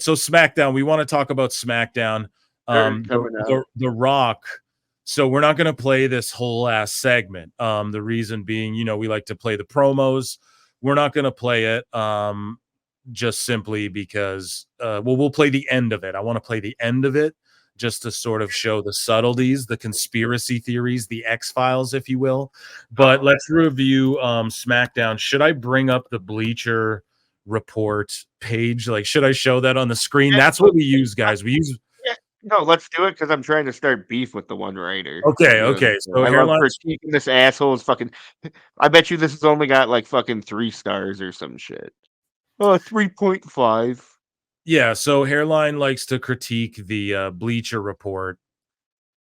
So SmackDown, we want to talk about SmackDown. The Rock. So we're not going to play this whole ass segment. The reason being, we like to play the promos. We're not going to play it just simply because, we'll play the end of it. I want to play the end of it just to sort of show the subtleties, the conspiracy theories, the X-Files, if you will. But let's review SmackDown. Should I bring up the Bleacher Report page? Like, should I show that on the screen? That's what we use, guys. We use... No, let's do it because I'm trying to start beef with the one writer. Okay. So I love critiquing this asshole's fucking. I bet you this has only got like fucking 3 stars or some shit. 3.5. Yeah, so Hairline likes to critique the Bleacher Report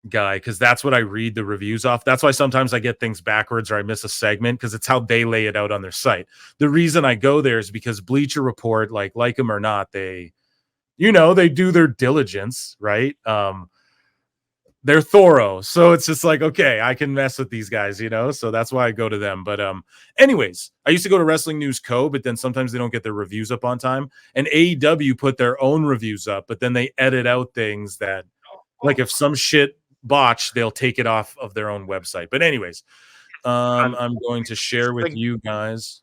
guy because that's what I read the reviews off. That's why sometimes I get things backwards or I miss a segment because it's how they lay it out on their site. The reason I go there is because Bleacher Report, like them or not, they do their diligence, right? They're thorough. So it's just like, okay, I can mess with these guys, so that's why I go to them. But anyways, I used to go to Wrestling News Co., but then sometimes they don't get their reviews up on time. And AEW put their own reviews up, but then they edit out things that, like, if some shit botched, they'll take it off of their own website. But anyways, I'm going to share with you guys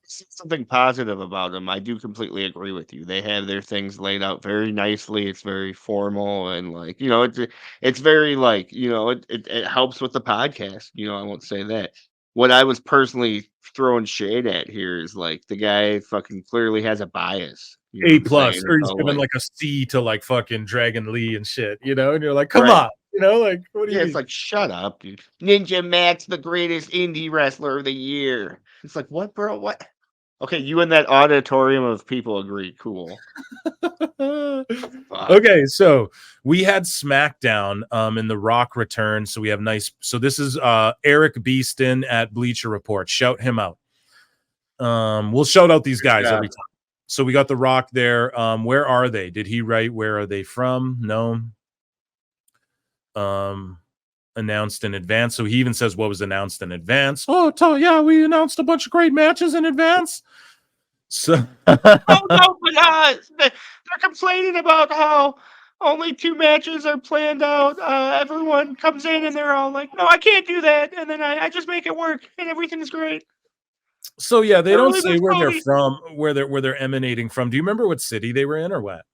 something positive about them. I do completely agree with you. They have their things laid out very nicely. It's very formal and like, it's very like, it helps with the podcast. I won't say that. What I was personally throwing shade at here is like the guy fucking clearly has a bias. A+, or he's giving like a C to like fucking Dragon Lee and shit, and you're like, come on, like, what do you mean? It's like, shut up, dude. Ninja Max, the greatest indie wrestler of the year. It's like, what, bro? What? Okay, you and that auditorium of people agree. Cool. Okay, so we had SmackDown and The Rock return. So we have so this is Eric Beeston at Bleacher Report. Shout him out. We'll shout out these guys every time. So we got The Rock there. Where are they? Did he write where are they from? No. Announced in advance. So he even says what was announced in advance. Yeah, we announced a bunch of great matches in advance. So they're complaining about how only 2 matches are planned out. Everyone comes in and they're all like, no, I can't do that. And then I just make it work and everything's great. So yeah, they don't say where they're from, where they're emanating from. Do you remember what city they were in or what?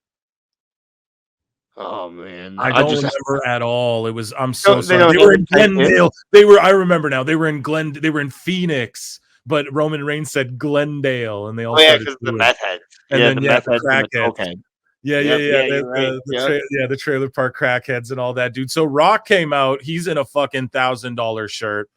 Oh man, I don't remember at all. It was I'm so sorry. They were in Glendale. I remember now. They were in Phoenix, but Roman Reigns said Glendale, and they all started because the meth heads. And then the crackheads. The trailer park crackheads and all that, dude. So Rock came out. He's in a fucking $1,000 shirt.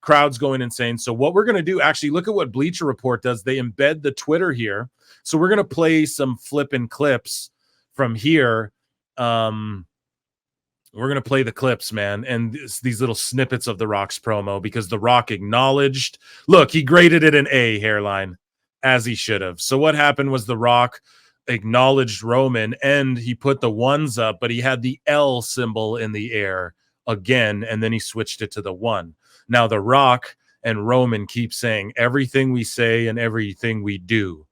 Crowd's going insane. So what we're gonna do? Actually, look at what Bleacher Report does. They embed the Twitter here. So we're gonna play some flipping clips from here. We're gonna play the clips, man, and these little snippets of The Rock's promo because The Rock acknowledged. Look, he graded it an A, Hairline, as he should have. So what happened was The Rock acknowledged Roman, and he put the ones up, but he had the L symbol in the air again, and then he switched it to the 1. Now The Rock and Roman keep saying everything we say and everything we do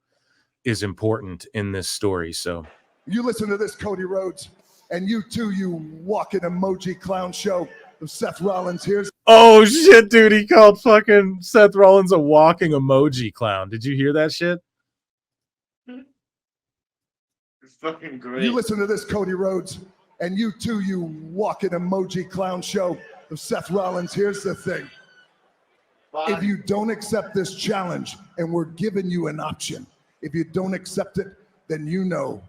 is important in this story. So you listen to this, Cody Rhodes, and you too, you walking emoji clown show of Seth Rollins. Oh shit, dude, he called fucking Seth Rollins a walking emoji clown. Did you hear that shit? It's fucking great. You listen to this, Cody Rhodes, and you too, you walking emoji clown show of Seth Rollins. Here's the thing. If you don't accept this challenge, and we're giving you an option, if you don't accept it, then you know,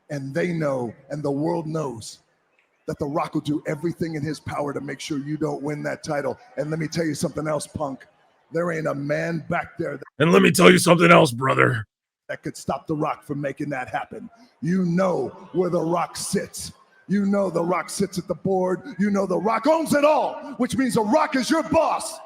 and they know, and the world knows that The Rock will do everything in his power to make sure you don't win that title. And let me tell you something else, punk. There ain't a man back there. And let me tell you something else, brother. That could stop The Rock from making that happen. You know where The Rock sits. You know The Rock sits at the board. You know The Rock owns it all, which means The Rock is your boss.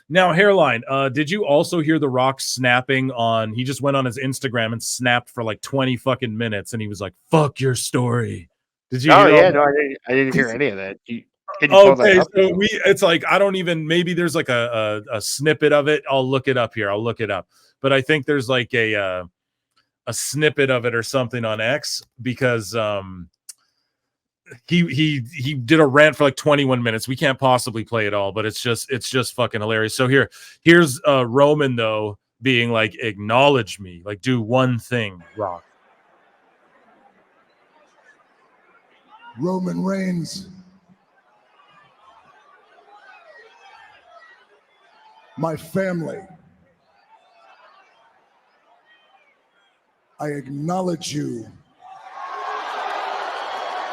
Now, Hairline, did you also hear The Rock snapping on? He just went on his Instagram and snapped for like 20 fucking minutes, and he was like, "Fuck your story." Did you? Oh yeah, no, I didn't hear any of that. Okay, so it's like I don't even. Maybe there's like a snippet of it. I'll look it up here. But I think there's like a snippet of it or something on X because he did a rant for like 21 minutes. We can't possibly play it all, but it's just fucking hilarious. So here's Roman though being like, acknowledge me, like do one thing, Rock. Roman Reigns, my family, I acknowledge you.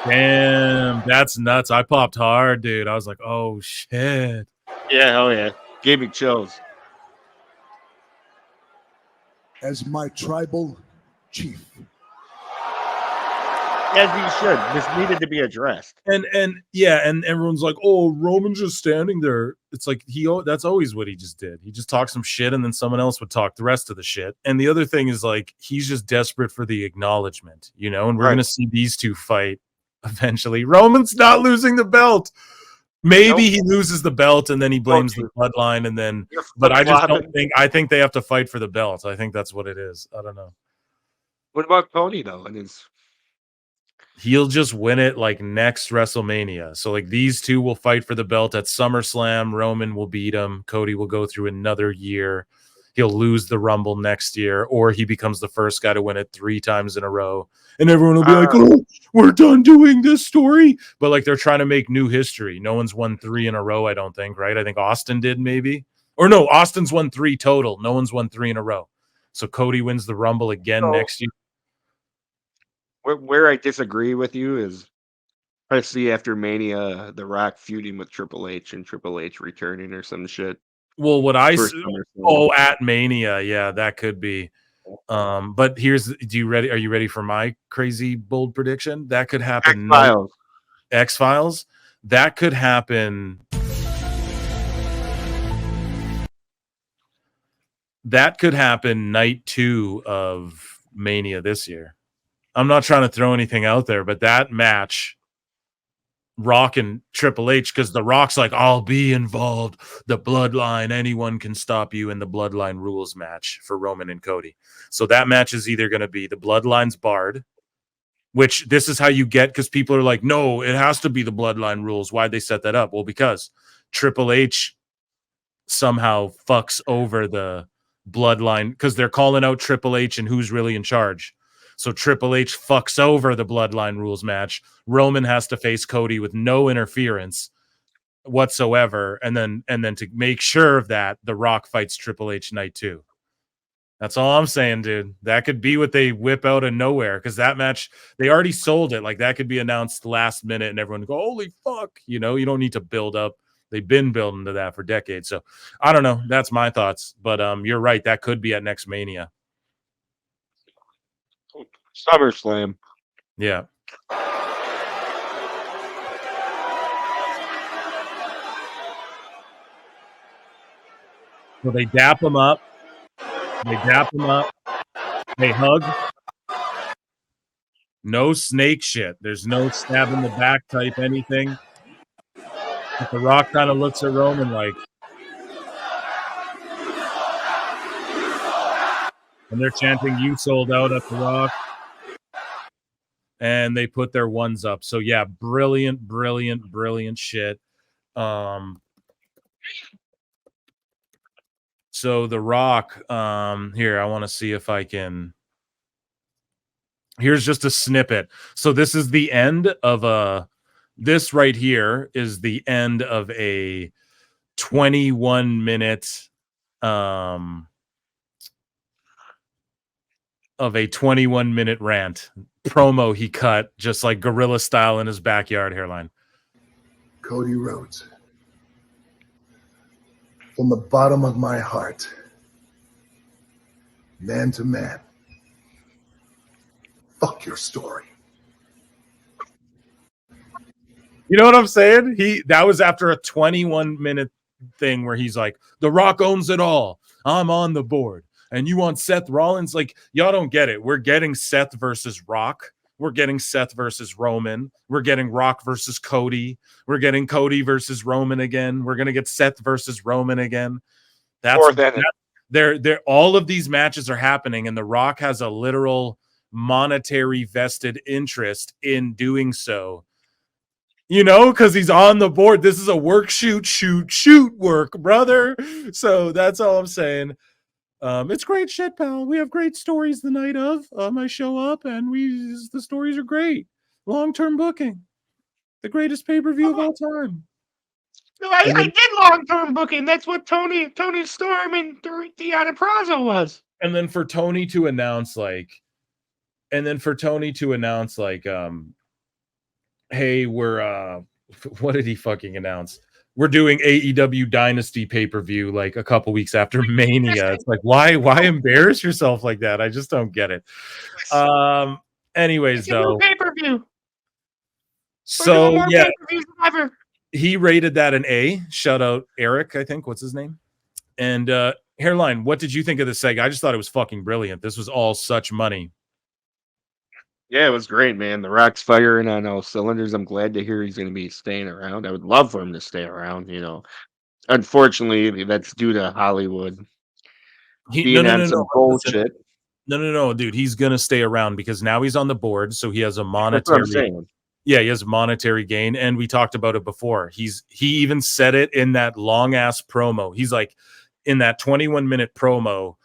Damn, that's nuts. I popped hard, dude. I was like, oh shit. Yeah, oh yeah. Gave me chills. As my tribal chief. As he should. This needed to be addressed. And everyone's like, oh, Roman's just standing there. It's like that's always what he just did. He just talked some shit and then someone else would talk the rest of the shit. And the other thing is like he's just desperate for the acknowledgement, you know, and we're gonna see these two fight eventually. Roman's not losing the belt. Maybe he loses the belt and then he blames the bloodline and then but I think they have to fight for the belt. I think that's what it is. I don't know. What about Cody though? And he'll just win it like next WrestleMania. So like these two will fight for the belt at SummerSlam. Roman will beat him. Cody will go through another year. He'll lose the Rumble next year, or he becomes the first guy to win it 3 times in a row. And everyone will be like, oh, we're done doing this story. But like they're trying to make new history. No one's won 3 in a row, I don't think, right? I think Austin did maybe. Or no, Austin's won 3 total. No one's won 3 in a row. So Cody wins the Rumble again next year. Where I disagree with you is I see after Mania The Rock feuding with Triple H and Triple H returning or some shit. Well, what I at Mania, yeah, that could be. But are you ready for my crazy bold prediction? That could happen. X-Files. That could happen. That could happen night 2 of Mania this year. I'm not trying to throw anything out there, but that match, Rock and Triple H, because the Rock's like, I'll be involved. The Bloodline, anyone can stop you in the Bloodline rules match for Roman and Cody. So that match is either going to be the Bloodline's barred, which this is how you get, because people are like, no, it has to be the Bloodline rules. Why'd they set that up? Well, because Triple H somehow fucks over the Bloodline because they're calling out Triple H and who's really in charge. So Triple H fucks over the Bloodline rules match. Roman has to face Cody with no interference whatsoever. And then to make sure of that, The Rock fights Triple H night 2. That's all I'm saying, dude. That could be what they whip out of nowhere, because that match, they already sold it. Like that could be announced last minute and everyone go, holy fuck. You know, you don't need to build up. They've been building to that for decades. So I don't know. That's my thoughts. But you're right. That could be at next Mania. SummerSlam. Yeah. So they dap him up. They hug. No snake shit. There's no stab in the back type anything. But The Rock kind of looks at Roman like, and they're chanting, you sold out at The Rock. And they put their ones up. So yeah, brilliant shit. So The Rock, here, I want to see if I can. Here's just a snippet. So this is the end of this right here is the end of a 21-minute rant promo he cut, just like guerrilla style in his backyard. Hairline. Cody Rhodes, from the bottom of my heart, man to man, fuck your story. You know what I'm saying? That was after a 21-minute thing where he's like, The Rock owns it all. I'm on the board. And you want Seth Rollins? Like, y'all don't get it. We're getting Seth versus Rock. We're getting Seth versus Roman. We're getting Rock versus Cody. We're getting Cody versus Roman again. We're going to get Seth versus Roman again. They're all of these matches are happening, and The Rock has a literal monetary vested interest in doing so. You know, because he's on the board. This is a work, shoot work, brother. So that's all I'm saying. It's great shit, pal. We have great stories the night of. I show up, and the stories are great. Long-term booking, the greatest pay-per-view of all time. No, I did long-term booking. That's what Tony Storm and Deanna Prazo was. And then for Tony to announce hey, we're what did he fucking announce? We're doing AEW Dynasty pay-per-view like a couple weeks after Mania. It's like, why embarrass yourself like that? I just don't get it. Anyways, though, pay-per-view. So yeah, ever. He rated that an A. Shout out Eric, I think. What's his name? And Hairline, what did you think of this segment? I just thought it was fucking brilliant. This was all such money. Yeah, it was great, man. The Rock's firing on all cylinders. I'm glad to hear he's going to be staying around. I would love for him to stay around, you know. Unfortunately, that's due to Hollywood being on some bullshit. No, dude. He's going to stay around because now he's on the board, so he has a monetary. That's what I'm saying. Yeah, he has monetary gain, and we talked about it before. He even said it in that long-ass promo. He's like, in that 21-minute promo,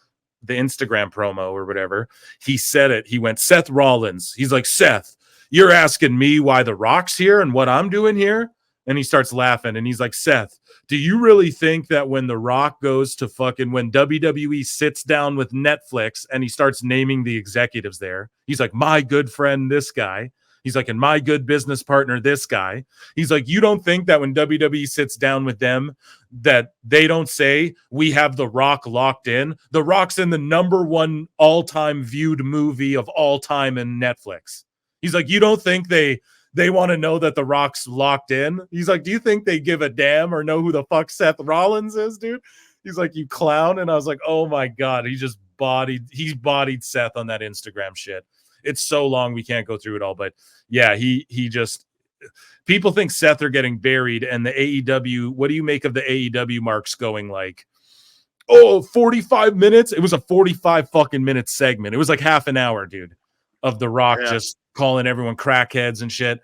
the Instagram promo or whatever, he said it. He went, Seth Rollins. He's like, Seth, you're asking me why The Rock's here and what I'm doing here? And he starts laughing, and he's like, Seth, do you really think that when The Rock goes to when WWE sits down with Netflix and he starts naming the executives there, he's like, my good friend, this guy. He's like, and my good business partner, this guy. He's like, you don't think that when WWE sits down with them that they don't say, we have The Rock locked in? The Rock's in the #1 all-time viewed movie of all time in Netflix. He's like, you don't think they want to know that The Rock's locked in? He's like, do you think they give a damn or know who the fuck Seth Rollins is, dude? He's like, you clown. And I was like, oh my God, he's bodied Seth on that Instagram shit. It's so long we can't go through it all, but yeah, he just, people think Seth are getting buried, and the AEW, what do you make of the AEW marks going like, 45 minutes? It was a 45 fucking minute segment. It was like half an hour, dude, of The Rock just calling everyone crackheads and shit.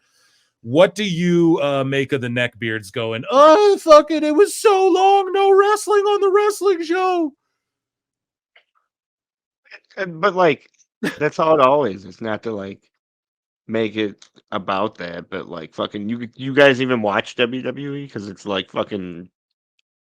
What do you make of the neckbeards going, oh, fuck it, it was so long, no wrestling on the wrestling show? But like, that's how it always is. Not to like make it about that, but like fucking you guys even watch WWE? Because it's like fucking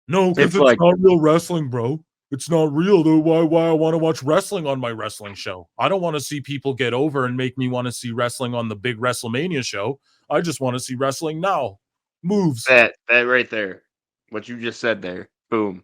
no, because it's like, not real wrestling, bro. It's not real. Though why I want to watch wrestling on my wrestling show? I don't want to see people get over and make me want to see wrestling on the big WrestleMania show. I just want to see wrestling now. Moves. That right there. What you just said there. Boom.